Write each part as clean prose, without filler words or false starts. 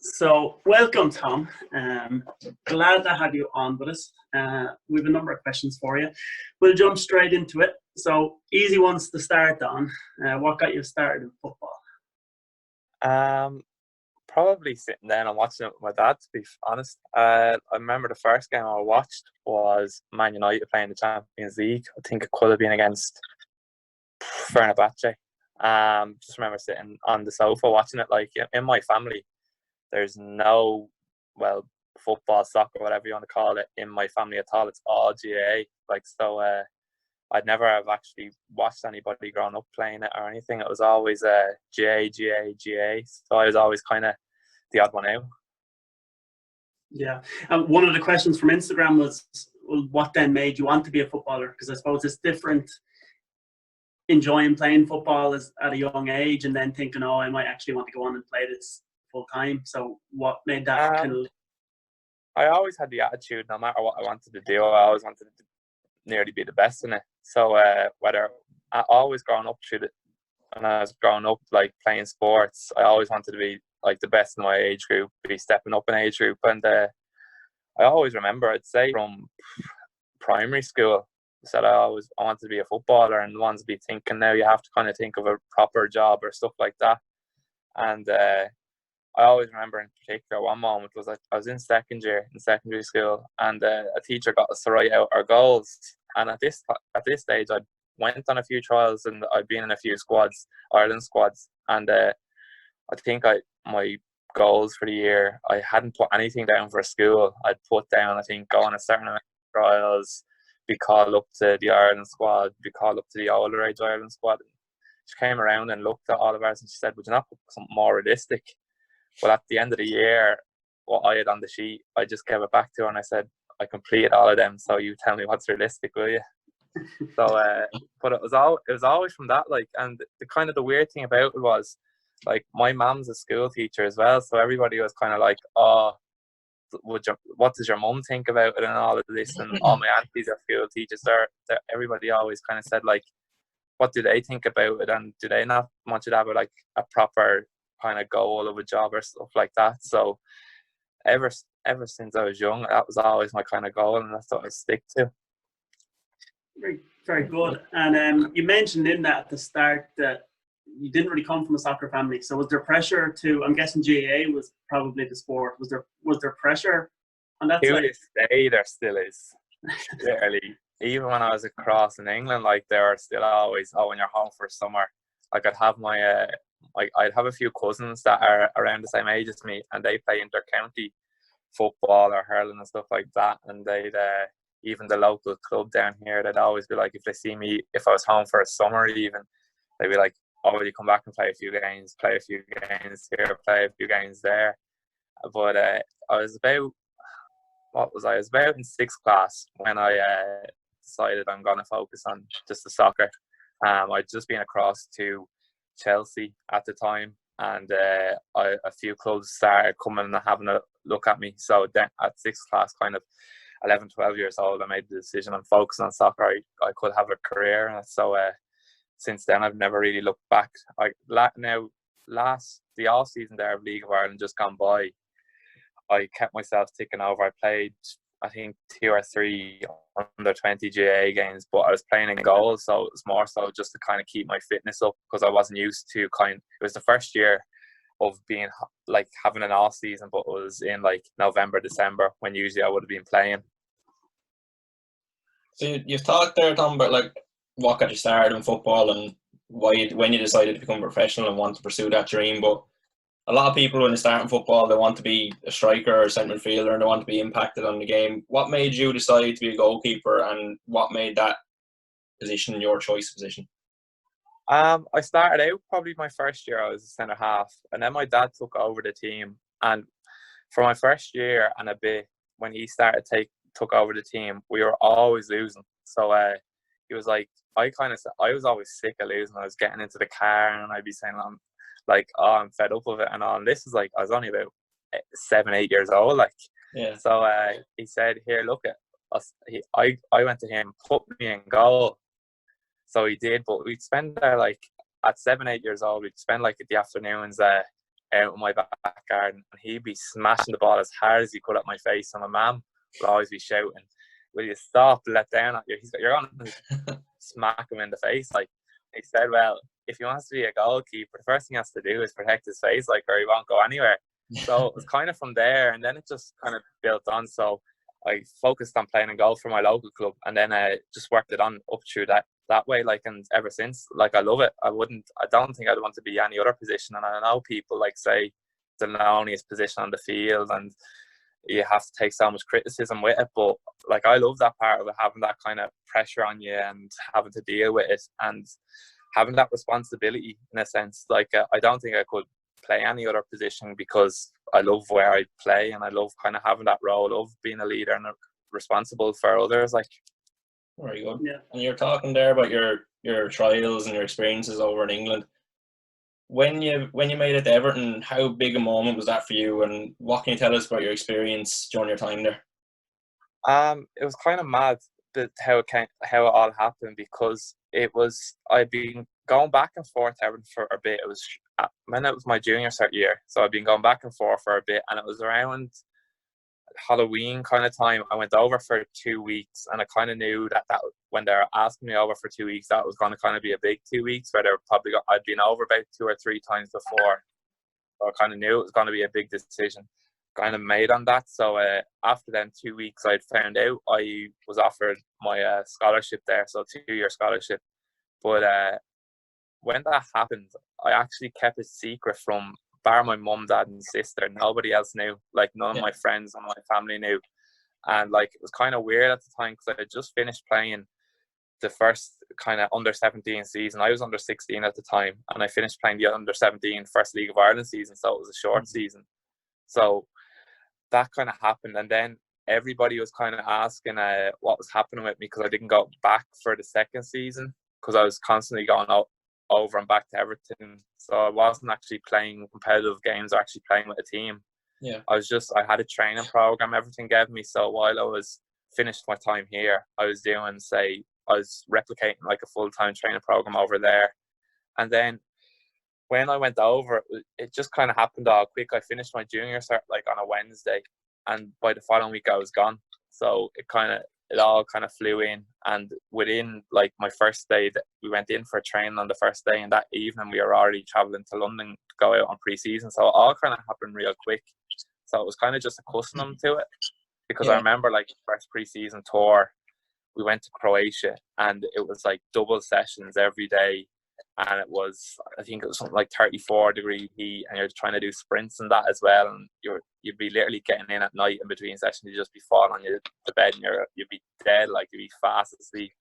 So, welcome, Tom. Glad to have you on with us. We have a number of questions for you. We'll jump straight into it. So, easy ones to start on. What got you started in football? Probably sitting down and watching it with my dad, to be honest. I remember the first game I watched was Man United playing the Champions League. I think it could have been against Fenerbahce. Just remember sitting on the sofa watching it. Like, in my family, there's no, football, soccer, whatever you want to call it, in my family at all. It's all GAA. I'd never have actually watched anybody growing up playing it or anything. It was always GAA. So I was always kind of the odd one out. Yeah. One of the questions from Instagram was, well, what then made you want to be a footballer? Because I suppose it's different enjoying playing football at a young age and then thinking, I might actually want to go on and play this full time. So what made that kind of... I always had the attitude, no matter what I wanted to do, I always wanted to nearly be the best in it. So whether I always growing up through it, when I was growing up, like playing sports, I always wanted to be like the best in my age group, be stepping up in age group. And I always remember, I'd say from primary school, said I wanted to be a footballer and wanted to be thinking now you have to kind of think of a proper job or stuff like that. And I always remember in particular one moment was I was in secondary school, and a teacher got us to write out our goals. And at this stage, I went on a few trials and I'd been in a few squads, Ireland squads. And I think my goals for the year, I hadn't put anything down for school. I'd put down, I think, go on a certain amount of trials, be called up to the Ireland squad, be called up to the underage Ireland squad. She came around and looked at all of ours and she said, would you not put something more realistic? But at the end of the year, what I had on the sheet, I just gave it back to her and I said, I completed all of them, so you tell me what's realistic, will you? So, but it was always from that, like, and the kind of the weird thing about it was, like, my mum's a school teacher as well, so everybody was kind of like, what does your mum think about it and all of this? And all my aunties are school teachers. Everybody always kind of said, like, what do they think about it, and do they not want you to have a proper kind of goal of a job or stuff like that? So ever since I was young, that was always my kind of goal, and that's what I stick to. Very, very good. And you mentioned in that at the start that you didn't really come from a soccer family. So was there pressure to? I'm guessing GAA was probably the sport. Was there pressure on that side? To this day, there still is. Literally, even when I was across in England, like, there are still always, when you're home for summer, like, I'd have my I'd have a few cousins that are around the same age as me, and they play inter-county football or hurling and stuff like that. And they'd even the local club down here, they'd always be like, if they see me, if I was home for a summer even, they'd be like, will you come back and play a few games here, play a few games there. But I was about in sixth class when I decided I'm going to focus on just the soccer. I'd just been across to Chelsea at the time, and a few clubs started coming and having a look at me. So then at sixth class, kind of 11, 12 years old, I made the decision I'm focusing on soccer. I could have a career in it. So since then, I've never really looked back. The all-season there of League of Ireland just gone by, I kept myself ticking over. I played, I think, 2 or 3 under 20 GAA games, but I was playing in goal, so it was more so just to kind of keep my fitness up, because I wasn't used to it was the first year of being like having an off season, but it was in like November, December, when usually I would have been playing. So you've talked there, Tom, about like what got you started in football and when you decided to become a professional and want to pursue that dream. But a lot of people, when they start in football, they want to be a striker or a centre midfielder and they want to be impacted on the game. What made you decide to be a goalkeeper, and what made that position your choice position? I started out, probably my first year, I was a centre half, and then my dad took over the team. And for my first year and a bit, when he took over the team, we were always losing. So he was like, I was always sick of losing. I was getting into the car and I'd be saying, I'm fed up of it and all. And this is like, I was only about 7, 8 years old, like. Yeah. So he said, here, look at us. I went to him, put me in goal. So he did, but we'd spend there, like, at 7, 8 years old, we'd spend like the afternoons out in my back garden, and he'd be smashing the ball as hard as he could at my face, and my mum would always be shouting, "Will you stop? Let down at you? You're on to smack him in the face." Like, he said, well, if he wants to be a goalkeeper, the first thing he has to do is protect his face, like, or he won't go anywhere. So it was kind of from there, and then it just kind of built on. So I focused on playing in goal for my local club, and then I just worked it on up through that way, like, and ever since, like, I love it. I don't think I'd want to be any other position. And I know people like say it's the loneliest position on the field, and you have to take so much criticism with it, but like, I love that part of it, having that kind of pressure on you and having to deal with it and having that responsibility in a sense. Like, I don't think I could play any other position, because I love where I play, and I love kind of having that role of being a leader and responsible for others. Like, very good. Yeah. And you're talking there about your trials and your experiences over in England. When you made it to Everton, how big a moment was that for you, and what can you tell us about your experience during your time there? It was kind of mad that how it all happened, because I'd been going back and forth to Everton for a bit. It was when it was my junior cert year, so I'd been going back and forth for a bit, and it was around Halloween kind of time. I went over for 2 weeks, and I kind of knew that when they were asking me over for 2 weeks, that was going to kind of be a big 2 weeks, where I'd been over about 2 or 3 times before, so I kind of knew it was going to be a big decision kind of made on that. So after then 2 weeks, I'd found out I was offered my scholarship there, so 2-year scholarship. But when that happened, I actually kept it secret from, bar my mum, dad and sister. Nobody else knew. Like, none of my friends and my family knew. And like, it was kind of weird at the time, because I had just finished playing the first kind of under-17 season. I was under-16 at the time, and I finished playing the under-17 first League of Ireland season, so it was a short season. So that kind of happened, and then everybody was kind of asking what was happening with me, because I didn't go back for the second season, because I was constantly going over and back to Everton. So I wasn't actually playing competitive games or actually playing with a team. Yeah. I had a training program Everton gave me. So while I was finished my time here, I was replicating like a full-time training program over there. And then when I went over, it just kind of happened all quick. I finished my junior cert like on a Wednesday, and by the following week I was gone. So it all kind of flew in, and within like my first day, that we went in for training on the first day, and that evening we were already traveling to London to go out on pre-season. So it all kind of happened real quick. So it was kind of just accustoming to it, because I remember like the first pre-season tour, we went to Croatia, and it was like double sessions every day, and I think it was something like 34-degree heat, and you're trying to do sprints and that as well, and you'd be literally getting in at night in between sessions. You'd just be falling on the bed, and you'd be dead, like, you'd be fast asleep.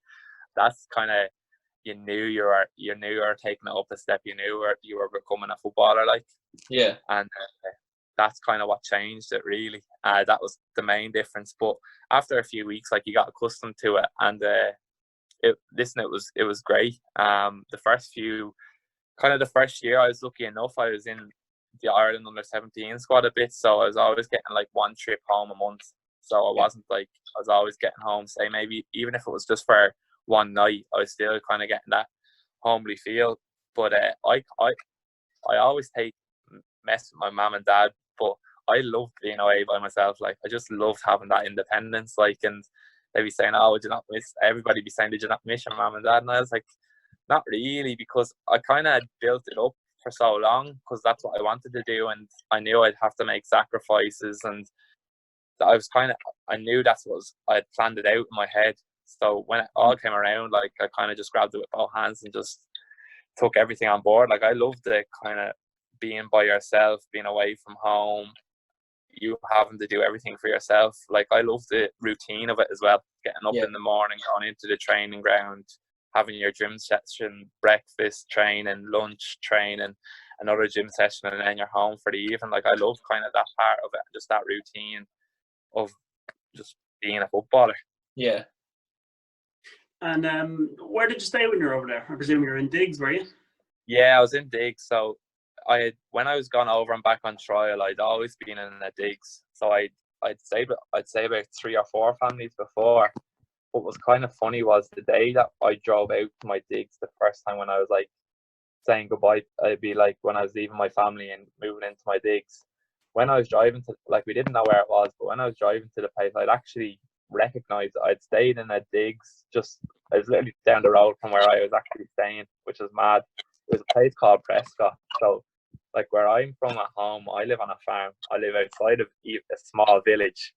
That's kind of, you knew you were taking it up a step. You knew you were becoming a footballer, like. Yeah. And that's kind of what changed it, really. That was the main difference. But after a few weeks, like, you got accustomed to it, and it was great. The first year, I was lucky enough, I was in the Ireland under-17 squad a bit, so I was always getting like one trip home a month. So I wasn't like, I was always getting home, say maybe even if it was just for one night, I was still kind of getting that homely feel. But I always mess with my mum and dad, but I loved being away by myself. Like, I just loved having that independence. Like, and they'd be saying, "Oh, did you not miss?" Everybody be saying, "Did you not miss your mum and dad?" And I was like, not really, because I kind of built it up for so long, because that's what I wanted to do, and I knew I'd have to make sacrifices, and I knew that's what I had planned it out in my head. So when it all came around, like, I kind of just grabbed it with both hands and just took everything on board. Like, I loved it, kind of being by yourself, being away from home, you having to do everything for yourself. Like, I love the routine of it as well, getting up in the morning, going into the training ground, having your gym session, breakfast, training, lunch, training, another gym session, and then you're home for the evening. Like, I love kind of that part of it, just that routine of just being a footballer. Yeah. And where did you stay when you were over there? I presume you were in Diggs, were you? Yeah, I was in Diggs. So when I was gone over and back on trial, I'd always been in a Diggs. So I'd say about 3 or 4 families before. What was kind of funny was the day that I drove out to my Diggs the first time, when I was like saying goodbye. I'd be like when I was leaving my family and moving into my digs. When I was driving to, like, we didn't know where it was, but when I was driving to the place, I'd actually recognise I'd stayed in a digs just, I was literally down the road from where I was actually staying, which was mad. It was a place called Prescott. So, like, where I'm from at home, I live on a farm. I live outside of a small village.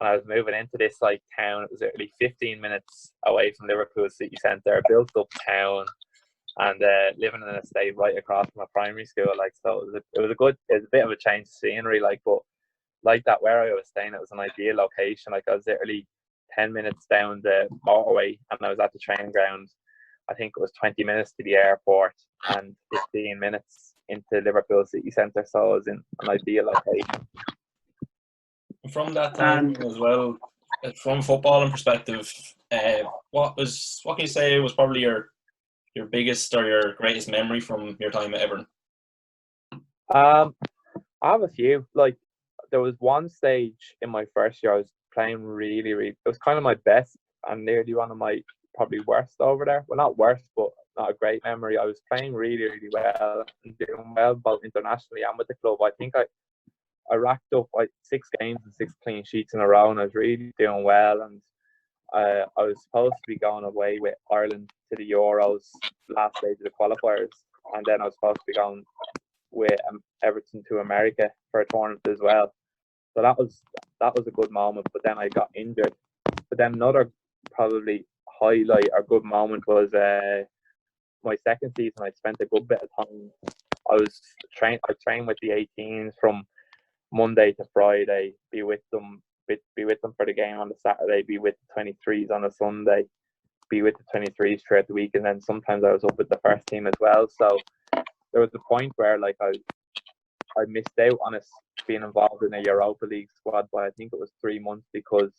And I was moving into this, like, town. It was literally 15 minutes away from Liverpool city centre, a built up town, and living in an estate right across from a primary school. Like, so it was a bit of a change of scenery, like, but like that, where I was staying, it was an ideal location. Like, I was literally 10 minutes down the motorway, and I was at the training ground. I think it was 20 minutes to the airport and 15 minutes into Liverpool city centre, so I was in an ideal location. From that time as well, from a footballing perspective, what can you say was probably your biggest or your greatest memory from your time at Everton? I have a few. Like, there was one stage in my first year I was playing really, really. It was kind of my best and nearly one of my probably worst over there. Well, not worst, but not a great memory. I was playing really, really well and doing well both internationally and with the club. I think I racked up like 6 games and 6 clean sheets in a row, and I was really doing well. And I was supposed to be going away with Ireland to the Euros last stage of the qualifiers, and then I was supposed to be going with Everton to America for a tournament as well. So that was a good moment. But then I got injured. But then another probably highlight or good moment was my second season. I spent a good bit of time. I trained with the 18s from Monday to Friday. Be with them for the game on the Saturday. Be with the 23s on a Sunday. Be with the 23s throughout the week, and then sometimes I was up with the first team as well. So there was a point where, like, I missed out on us being involved in a Europa League squad by, I think it was 3 months, because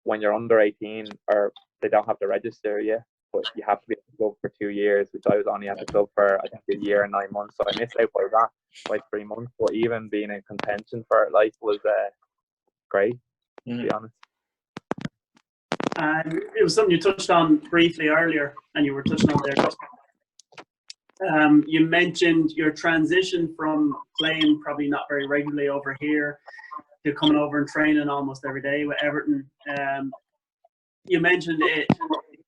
when you're under 18, or they don't have to register you, but you have to be at the club for 2 years, which I was only at the club for, I think, a year and 9 months. So I missed out by that, by 3 months. But even being in contention for it, like, was great, to be honest. It was something you touched on briefly earlier, and you were touching on there. You mentioned your transition from playing probably not very regularly over here to coming over and training almost every day with Everton. You mentioned it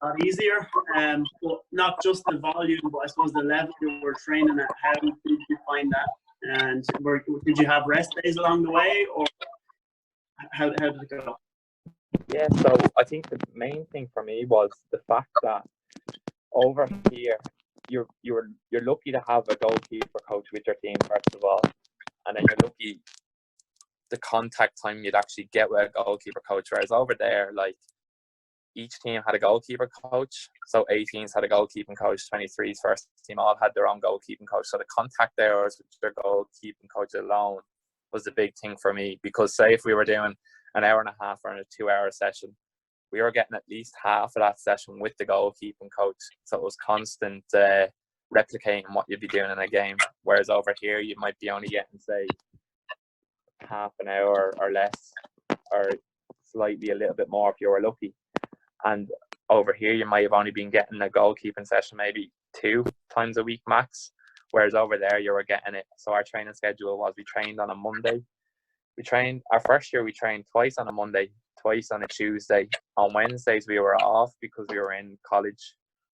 got easier, but not just the volume, but I suppose the level you were training at. How did you find that? And did you have rest days along the way, or how did it go? Yeah, so I think the main thing for me was the fact that over here, you're lucky to have a goalkeeper coach with your team, first of all, and then you're lucky the contact time you'd actually get with a goalkeeper coach. Whereas over there, like, each team had a goalkeeper coach, so 18s had a goalkeeping coach, 23s first team all had their own goalkeeping coach. So the contact hours with their goalkeeping coach alone was the big thing for me, because say if we were doing an hour and a half or a 2-hour session, we were getting at least half of that session with the goalkeeping coach. So it was constant replicating what you'd be doing in a game. Whereas over here, you might be only getting, say, half an hour or less, or slightly a little bit more if you were lucky. And over here, you might have only been getting a goalkeeping session maybe 2 times a week max. Whereas over there, you were getting it. So our training schedule was, we trained on a Monday. Our first year, we trained twice on a Monday, twice on a Tuesday. On Wednesdays, we were off because we were in college.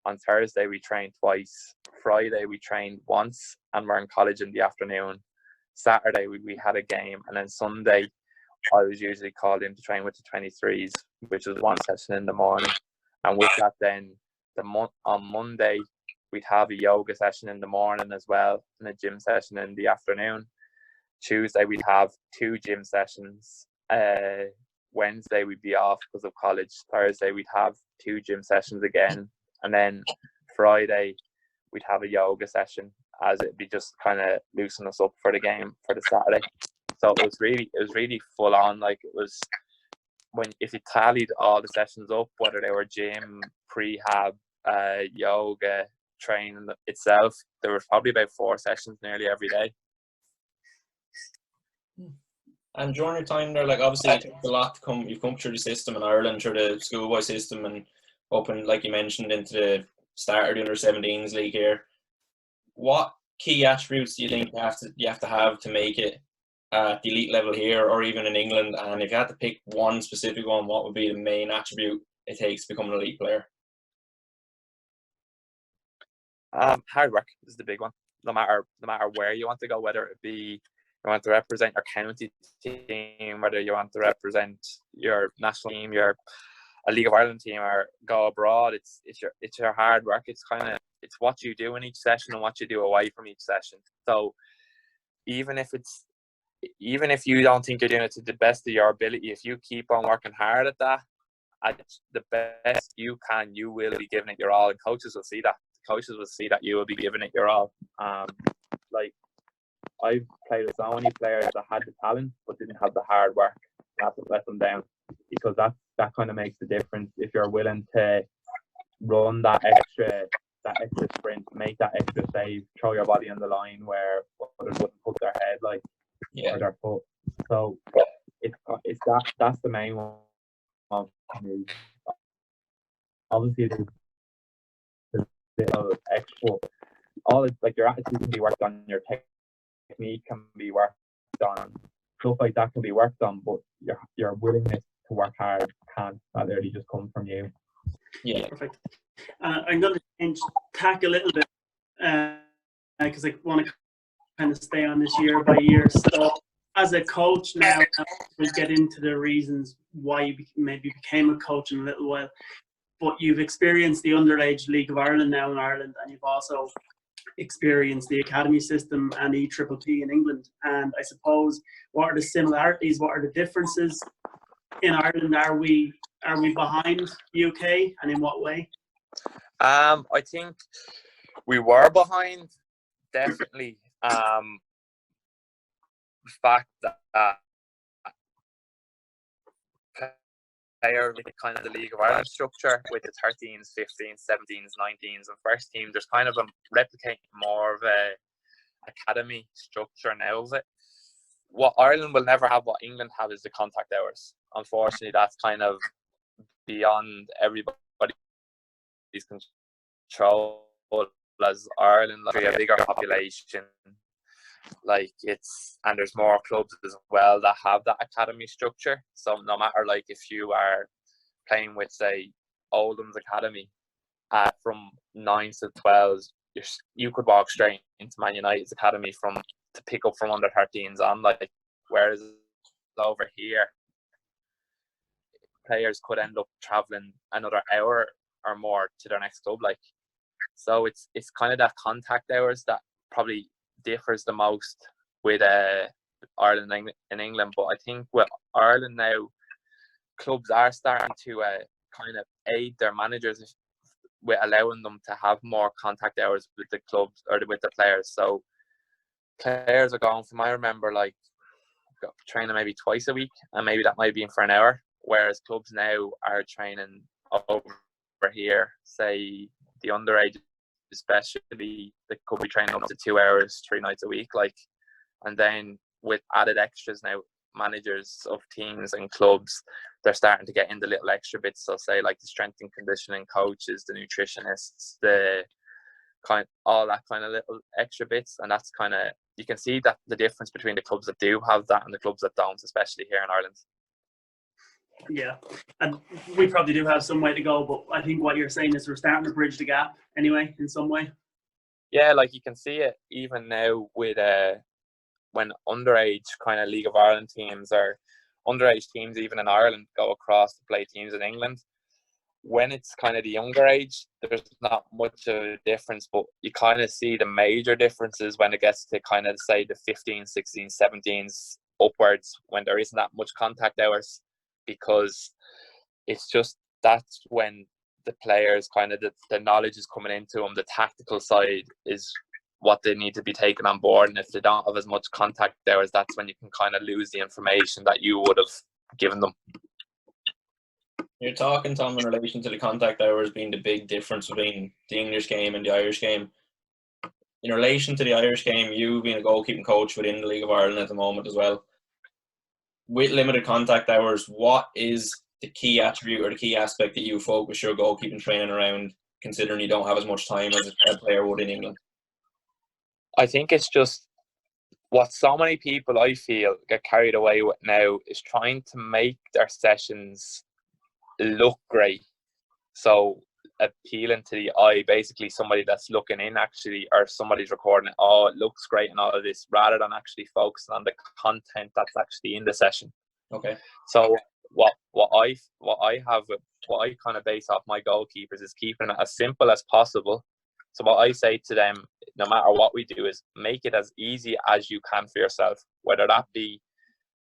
On Thursday, we trained twice. Friday, we trained once and we're in college in the afternoon. Saturday, we had a game. And then Sunday, I was usually called in to train with the 23s, which was one session in the morning. And with that, then on Monday, we'd have a yoga session in the morning as well, and a gym session in the afternoon. Tuesday, we'd have 2 gym sessions. Wednesday, we'd be off because of college. Thursday, we'd have 2 gym sessions again. And then Friday, we'd have a yoga session, as it'd be just kind of loosen us up for the game for the Saturday. So it was really full on. Like, it was, if you tallied all the sessions up, whether they were gym, prehab, yoga, training itself, there was probably about 4 sessions nearly every day. And during your time there, like, obviously it took a lot to come. You've come through the system in Ireland, through the schoolboy system, and up and, like you mentioned, into the start of the under-17s league here. what key attributes do you think you have to make it at the elite level here or even in England? And if you had to pick one specific one, what would be the main attribute it takes to become an elite player? Hard work is the big one. No matter where you want to go, whether it be you want to represent your county team, whether you want to represent your national team, your a League of Ireland team, or go abroad, it's your hard work. It's what you do in each session and what you do away from each session. So even if you don't think you're doing it to the best of your ability, if you keep on working hard at that, at the best you can, you will be giving it your all, and coaches will see that. Coaches will see that you will be giving it your all. Like I've played with so many players that had the talent but didn't have the hard work. That's what let them down, because that kind of makes the difference. If you're willing to run that extra sprint, make that extra save, throw your body on the line where others wouldn't put their head or their foot. So it's that's the main one. Obviously, there's little extra. All it's like your attitude can be worked on, your technique can be worked on, stuff like that can be worked on, but your willingness to work hard can't. That really just comes from you. Yeah, perfect. I'm going to change tack a little bit because I want to kind of stay on this year by year. So, as a coach now, we'll get into the reasons why you maybe became a coach in a little while. But you've experienced the underage League of Ireland now in Ireland, and you've also experienced the academy system and Airtricity in England. And I suppose, what are the similarities? What are the differences in Ireland? Are we behind UK, and in what way? I think we were behind, definitely. The fact that player with kind of the League of Ireland structure with the 13s, 15s, 17s, 19s and first team, there's kind of replicating more of a academy structure now of it. What Ireland will never have, what England have, is the contact hours. Unfortunately, that's kind of beyond everybody's control, as Ireland, like a bigger population, and there's more clubs as well that have that academy structure. So no matter if you are playing with, say, Oldham's academy from 9 to 12, you could walk straight into Man United's academy to pick up from under 13s on. Whereas over here, players could end up traveling another hour or more to their next club. So it's kind of that contact hours that probably differs the most with Ireland and England. But I think with Ireland now, clubs are starting to kind of aid their managers with allowing them to have more contact hours with the clubs or with the players. So players are going from, I remember, training maybe twice a week, and maybe that might be for an hour, whereas clubs now are training over here, say the underage especially, they could be training up to 2 hours 3 nights a week, and then with added extras now, managers of teams and clubs, they're starting to get in the little extra bits. So say the strength and conditioning coaches, the nutritionists, all that kind of little extra bits, and that's kind of, you can see that the difference between the clubs that do have that and the clubs that don't, especially here in Ireland. Yeah, and we probably do have some way to go, but I think what you're saying is we're starting to bridge the gap anyway, in some way. Yeah, you can see it even now with when underage kind of League of Ireland teams or underage teams even in Ireland go across to play teams in England. When it's kind of the younger age, there's not much of a difference, but you kind of see the major differences when it gets to kind of, say, the 15s, 16s, 17s upwards, when there isn't that much contact hours, because it's just, that's when the players kind of, the knowledge is coming into them, the tactical side is what they need to be taken on board, and if they don't have as much contact hours, that's when you can kind of lose the information that you would have given them. You're talking, Tom, in relation to the contact hours being the big difference between the English game and the Irish game. In relation to the Irish game, you being a goalkeeping coach within the League of Ireland at the moment as well, with limited contact hours, what is the key attribute or the key aspect that you focus your goalkeeping training around, considering you don't have as much time as a player would in England? I think it's just what so many people I feel get carried away with now is trying to make their sessions look great. So appealing to the eye, basically somebody that's looking in actually, or somebody's recording it, oh, it looks great and all of this, rather than actually focusing on the content that's actually in the session. Okay. So what I kind of base off my goalkeepers is keeping it as simple as possible. So what I say to them, no matter what we do, is make it as easy as you can for yourself, whether that be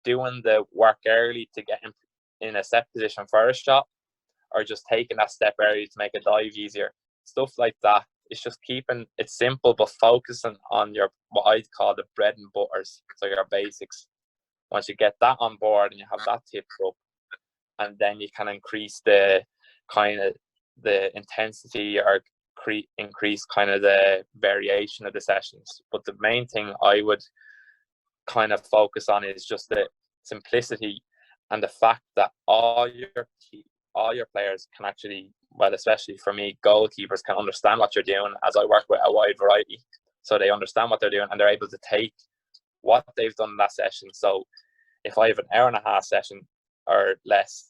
doing the work early to get in a set position for a shot, or just taking that step early to make a dive easier. Stuff like that. It's just keeping it simple, but focusing on your, what I'd call the bread and butters, so your basics. Once you get that on board and you have that tipped up, and then you can increase the kind of the intensity, or increase kind of the variation of the sessions. But the main thing I would kind of focus on is just the simplicity and the fact that all your players can actually, well, especially for me, goalkeepers can understand what you're doing, as I work with a wide variety. So they understand what they're doing and they're able to take what they've done in that session. So if I have an hour and a half session or less,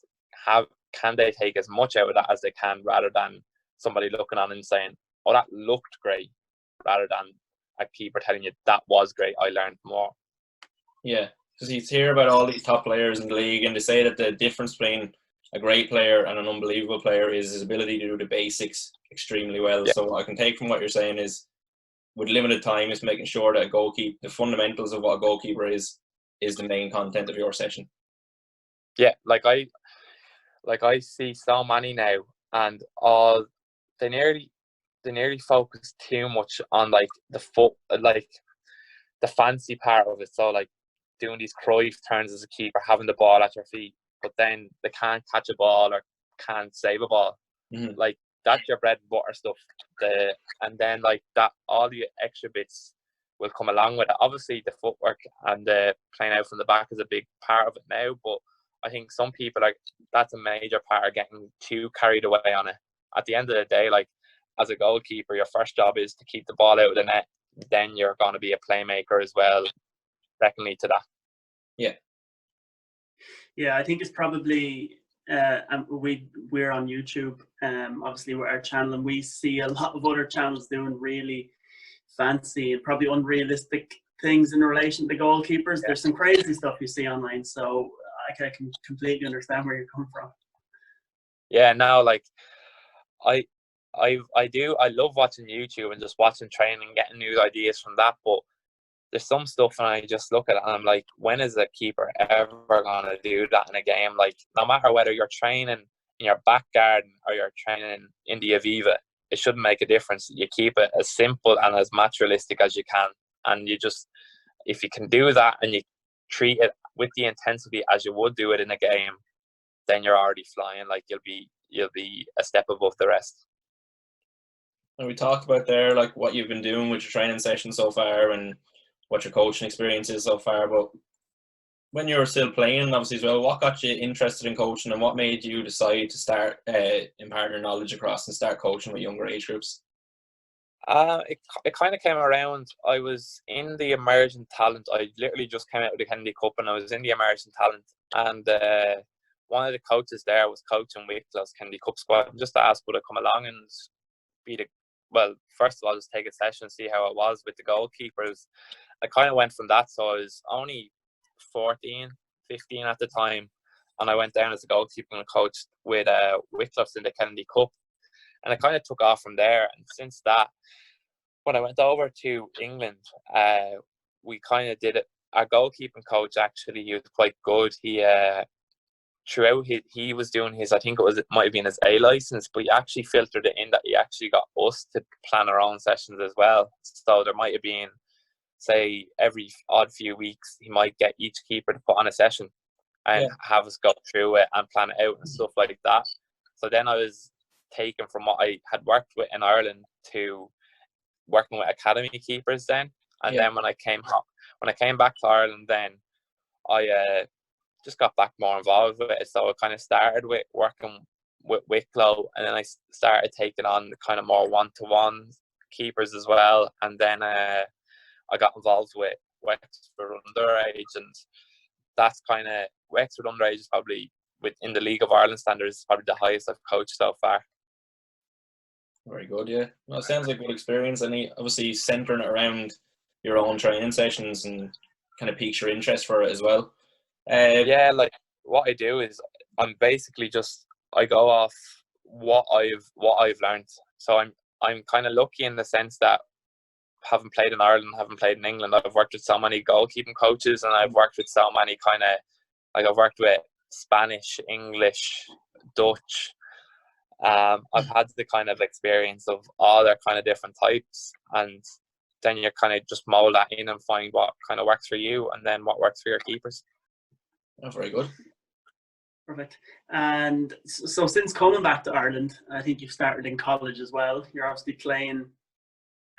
can they take as much out of that as they can, rather than somebody looking on and saying, oh, that looked great, rather than a keeper telling you that was great, I learned more. Yeah, because you hear about all these top players in the league, and they say that the difference between a great player and an unbelievable player is his ability to do the basics extremely well. Yeah. So what I can take from what you're saying is, with limited time, is making sure that the fundamentals of what a goalkeeper is the main content of your session. Yeah, like I see so many now, and all they nearly focus too much on like the foot, like the fancy part of it. So like doing these Cruyff turns as a keeper, having the ball at your feet, but then they can't catch a ball or can't save a ball. Mm-hmm. Like that's your bread and butter stuff. And then like that, all the extra bits will come along with it. Obviously, the footwork and the playing out from the back is a big part of it now, but I think some people, like, that's a major part of getting too carried away on it. At the end of the day, like, as a goalkeeper, your first job is to keep the ball out of the net. Then you're going to be a playmaker as well, secondly to that. Yeah, I think it's probably we're on YouTube, obviously with our channel, and we see a lot of other channels doing really fancy and probably unrealistic things in relation to goalkeepers. There's some crazy stuff you see online, so I can completely understand where you're coming from. Yeah, no, like I love watching YouTube and just watching training, getting new ideas from that, but there's some stuff and I just look at it and I'm like, when is a keeper ever gonna do that in a game? Like, no matter whether you're training in your back garden or you're training in the Aviva, it shouldn't make a difference. You keep it as simple and as match realistic as you can, and you just, if you can do that and you treat it with the intensity as you would do it in a game, then you're already flying. Like, you'll be a step above the rest. And we talked about there, like, what you've been doing with your training session so far and what your coaching experience is so far, but when you were still playing, obviously, as well, what got you interested in coaching and what made you decide to start imparting your knowledge across and start coaching with younger age groups? It kind of came around. I was in the emerging talent. I literally just came out of the Kennedy Cup and I was in the emerging talent, and one of the coaches there was coaching Wicklow's Kennedy Cup squad, and just asked would I come along and first of all, just take a session, see how it was with the goalkeepers. I kind of went from that, so I was only 14, 15 at the time, and I went down as a goalkeeping coach with Wicklow's in the Kennedy Cup, and it kind of took off from there. And since that, when I went over to England, we kind of did it. Our goalkeeping coach, actually, he was quite good. He throughout he was doing his, I think it might have been his A license, but he actually filtered it in that he actually got us to plan our own sessions as well. So there might have been, say, every odd few weeks, he might get each keeper to put on a session and have us go through it and plan it out and stuff like that. So then I was taken from what I had worked with in Ireland to working with academy keepers then. And then when I came back to Ireland, then I just got back more involved with it. So I kind of started with working with Wicklow, and then I started taking on the kind of more one-to-one keepers as well. And then I got involved with Wexford underage, and that's kind of Wexford underage is probably within the League of Ireland standards probably the highest I've coached so far. Very good, yeah. Well, it sounds like a good experience, and obviously centering it around your own training sessions and kind of piques your interest for it as well. Yeah, like what I do is I'm basically I go off what I've learned. So I'm kind of lucky in the sense that having played in Ireland, having played in England, I've worked with so many goalkeeping coaches, and I've worked with so many kind of, like, I've worked with Spanish, English, Dutch. I've had the kind of experience of all their kind of different types, and then you kind of just mold that in and find what kind of works for you, and then what works for your keepers. Oh, very good. Perfect. And so since coming back to Ireland, I think you've started in college as well. You're obviously playing.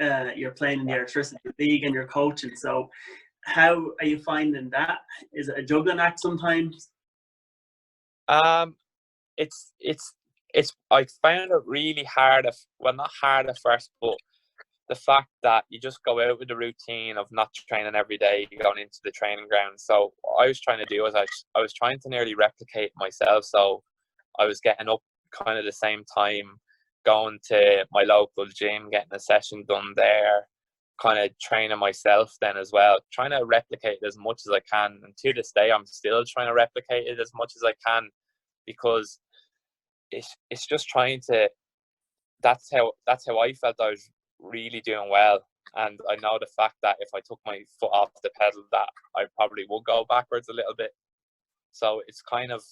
You're playing in the Airtricity League and you're coaching. So, how are you finding that? Is it a juggling act sometimes? It's I found it really hard. Not hard at first, but the fact that you just go out with the routine of not training every day, going into the training ground. So what I was trying to do is I was trying to nearly replicate myself. So I was getting up kind of the same time, going to my local gym, getting a session done there, kind of training myself then as well, trying to replicate it as much as I can. And to this day, I'm still trying to replicate it as much as I can, because it's just trying to. That's how I felt I was really doing well. And I know the fact that if I took my foot off the pedal, that I probably would go backwards a little bit. So it's kind of,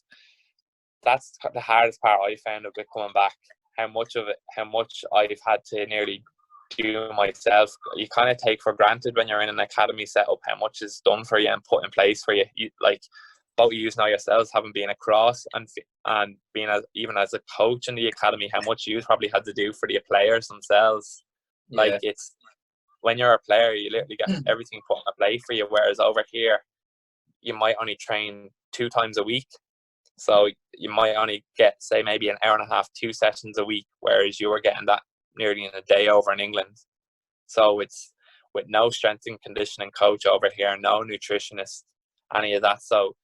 that's the hardest part I found of it coming back. How much I've had to nearly do myself. You kind of take for granted when you're in an academy setup how much is done for you and put in place for you. Like, both of you know yourselves, having been across and being even as a coach in the academy, how much you probably had to do for the players themselves. Yeah. Like, it's, when you're a player, you literally get everything put in play for you. Whereas over here, you might only train 2 times a week. So you might only get, say, maybe an hour and a half, 2 sessions a week, whereas you were getting that nearly in a day over in England. So it's with no strength and conditioning coach over here, no nutritionist, any of that. So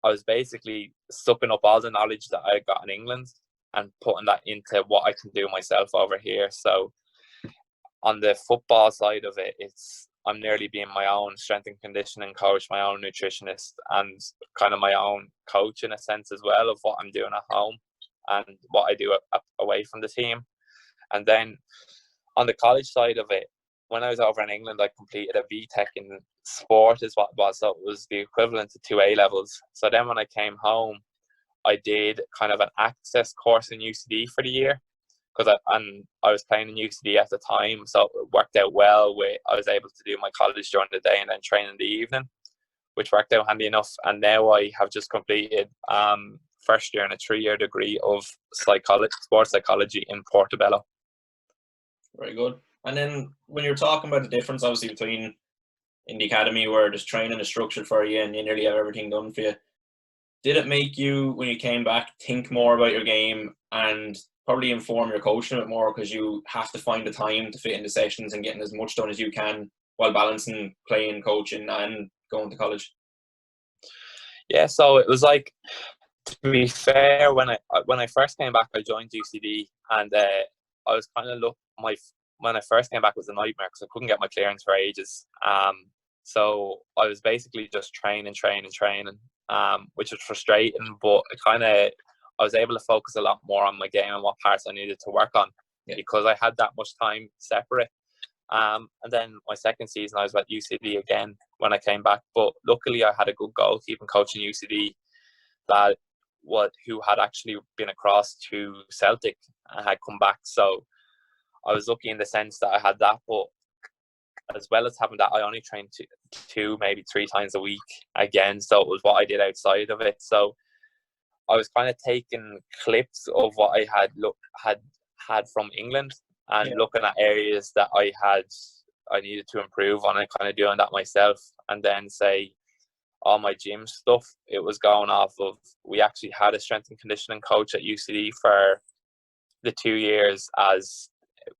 I was basically sucking up all the knowledge that I got in England and putting that into what I can do myself over here. So on the football side of it, I'm nearly being my own strength and conditioning coach, my own nutritionist, and kind of my own coach in a sense as well of what I'm doing at home and what I do away from the team. And then on the college side of it, when I was over in England, I completed a BTEC in sport is what it was. So it was the equivalent to 2 A levels. So then when I came home, I did kind of an access course in UCD for the year, because I was playing in UCD at the time. So it worked out well. I was able to do my college during the day and then train in the evening, which worked out handy enough. And now I have just completed first year in a 3-year degree of sports psychology in Portobello. Very good. And then when you're talking about the difference, obviously, between in the academy where just training is structured for you and you nearly have everything done for you, did it make you, when you came back, think more about your game and probably inform your coaching a bit more, because you have to find the time to fit in the sessions and getting as much done as you can while balancing playing, coaching and going to college? Yeah, so it was like, to be fair, when I first came back, I joined UCD, and I was kind of when I first came back, it was a nightmare because I couldn't get my clearance for ages. So I was basically just training, which was frustrating, but I was able to focus a lot more on my game and what parts I needed to work on, because I had that much time separate. And then my second season, I was at UCD again when I came back. But luckily, I had a good goalkeeping coach in UCD who had actually been across to Celtic and had come back. So I was lucky in the sense that I had that. But as well as having that, I only trained 2, maybe 3 times a week again. So it was what I did outside of it. So I was kind of taking clips of what I had from England and looking at areas that I needed to improve on, and kind of doing that myself. And then, say, all my gym stuff, it was going off of, we actually had a strength and conditioning coach at UCD for the 2 years as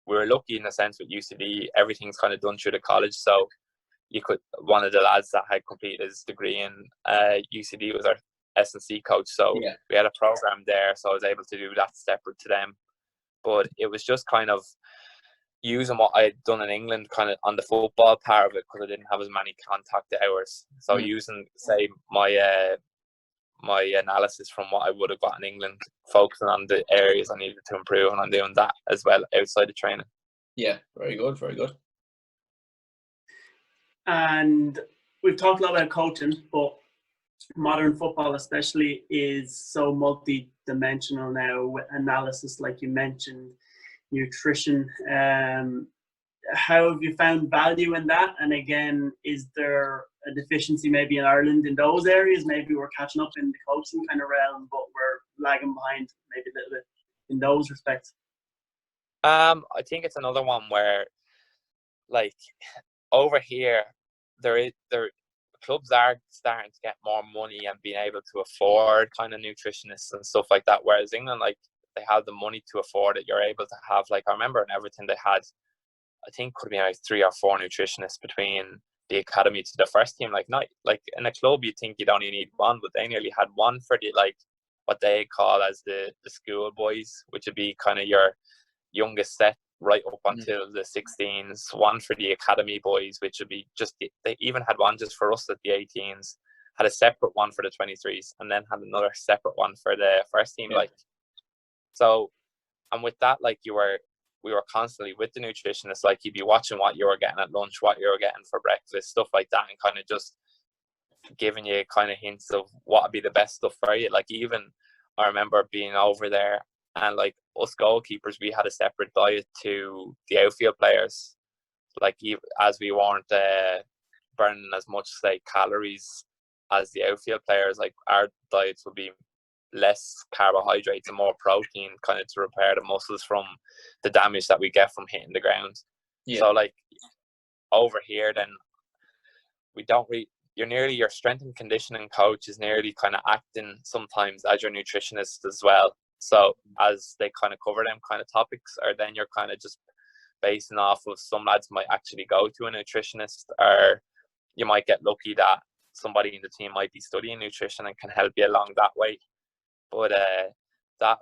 we were lucky in a sense with UCD. Everything's kind of done through the college, so one of the lads that had completed his degree in UCD was our S&C coach, so we had a program there, so I was able to do that separate to them. But it was just kind of using what I had done in England kind of on the football part of it, because I didn't have as many contact hours. So using, say, my my analysis from what I would have got in England, focusing on the areas I needed to improve, and I'm doing that as well outside of training. Yeah, very good, very good. And we've talked a lot about coaching, but modern football especially is so multi-dimensional now, with analysis, like you mentioned, nutrition. How have you found value in that? And again, is there a deficiency maybe in Ireland in those areas? Maybe we're catching up in the coaching kind of realm, but we're lagging behind maybe a little bit in those respects. I think it's another one where, like, over here, clubs are starting to get more money and being able to afford kind of nutritionists and stuff like that. Whereas England, like, they have the money to afford it. You're able to have, like, I remember in Everton they had, I think could be like 3 or 4 nutritionists between the academy to the first team. Like, not like in a club you'd think you'd only need one, but they nearly had one for the, like, what they call as the school boys, which would be kind of your youngest set right up until the 16s, one for the academy boys, which would be just, they even had one just for us at the 18s, had a separate one for the 23s, and then had another separate one for the first team. Like, so, and with that, like, we were constantly with the nutritionist. Like, you'd be watching what you were getting at lunch, what you were getting for breakfast, stuff like that, and kind of just giving you kind of hints of what would be the best stuff for you. Like, even I remember being over there, and like us goalkeepers, we had a separate diet to the outfield players. Like, as we weren't burning as much, say, calories as the outfield players, like, our diets would be less carbohydrates and more protein, kind of to repair the muscles from the damage that we get from hitting the ground. So, like, over here, then we don't really, your strength and conditioning coach is nearly kind of acting sometimes as your nutritionist as well. So as they kind of cover them kind of topics, or then you're kind of just basing off of, some lads might actually go to a nutritionist, or you might get lucky that somebody in the team might be studying nutrition and can help you along that way. But that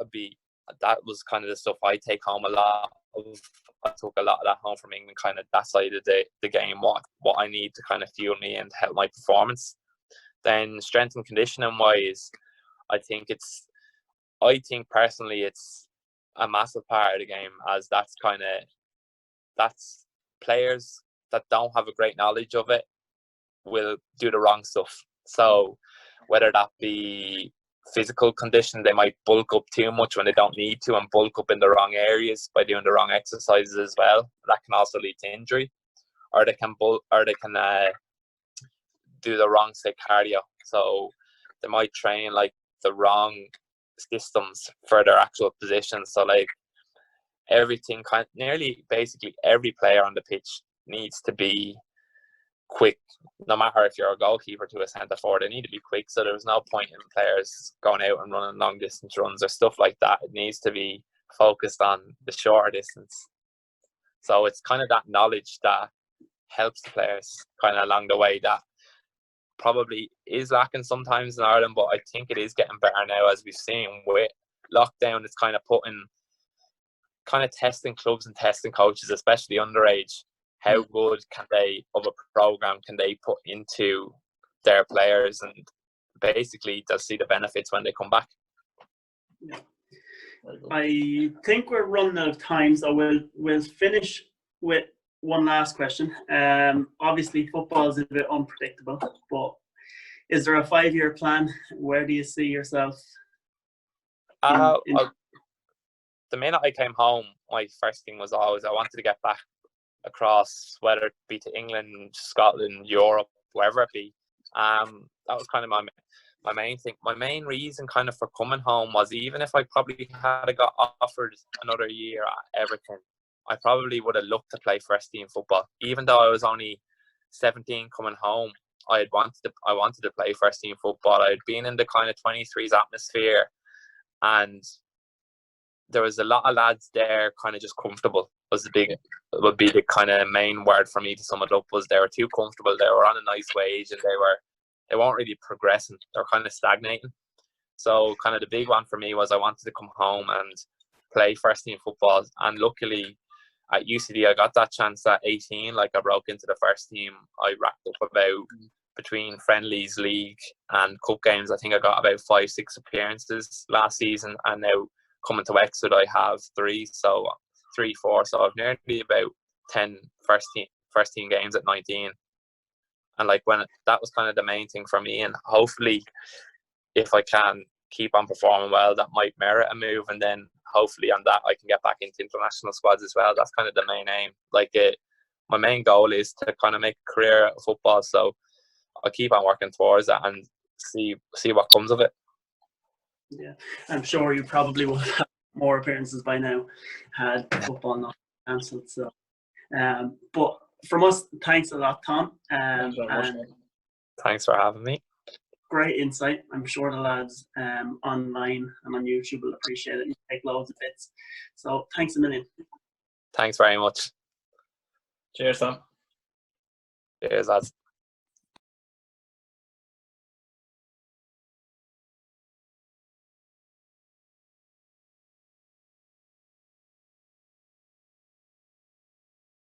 was kind of the stuff I take home a lot of. I took a lot of that home from England, kind of that side of the game, what I need to kind of fuel me and help my performance. Then strength and conditioning wise, I think personally it's a massive part of the game, as that's players that don't have a great knowledge of it will do the wrong stuff. So whether that be physical condition, they might bulk up too much when they don't need to, and bulk up in the wrong areas by doing the wrong exercises as well. That can also lead to injury, or they can do the wrong, say, cardio. So they might train like the wrong systems for their actual positions. So, like, everything, nearly basically every player on the pitch needs to be quick. No matter if you're a goalkeeper to a centre forward, they need to be quick. So there's no point in players going out and running long distance runs or stuff like that. It needs to be focused on the shorter distance. So it's kind of that knowledge that helps the players kind of along the way, that probably is lacking sometimes in Ireland, but I think it is getting better now, as we've seen with lockdown. It's kind of testing clubs and testing coaches, especially underage. How good of a program can they put into their players, and basically they'll see the benefits when they come back. Yeah. I think we're running out of time, so we'll finish with one last question. Obviously football is a bit unpredictable, but is there a 5-year plan? Where do you see yourself? The minute I came home, my first thing was always I wanted to get back across, whether it be to England, Scotland, Europe, wherever it be. That was kind of my main thing. My main reason kind of for coming home was, even if I probably had got offered another year at Everton, I probably would have looked to play first team football. Even though I was only 17 coming home, I wanted to play first team football. I'd been in the kind of 23s atmosphere, and there was a lot of lads there kind of just comfortable. was the big, would be the kind of main word for me to sum it up. Was they were too comfortable. They were on a nice wage, and they weren't really progressing. They were kind of stagnating. So kind of the big one for me was I wanted to come home and play first team football. And luckily at UCD I got that chance at 18. Like, I broke into the first team. I racked up about, between friendlies, league and cup games, I think I got about 5-6 appearances last season. And now coming to Wexford I have 3, so 3-4. So I've nearly about 10 first team games at 19. And like, when that was kind of the main thing for me, and hopefully if I can keep on performing well, that might merit a move, and then hopefully on that I can get back into international squads as well. That's kind of the main aim. Like, my main goal is to kind of make a career of football, so I'll keep on working towards that and see what comes of it. Yeah, I'm sure you probably will have more appearances by now had football not cancelled. So, but from us, thanks a lot, Tom. Thanks very much. And Thanks for having me. great insight. I'm sure the lads online and on YouTube will appreciate it and take loads of bits. So thanks a million. Thanks very much. Cheers, Tom. Cheers, lads.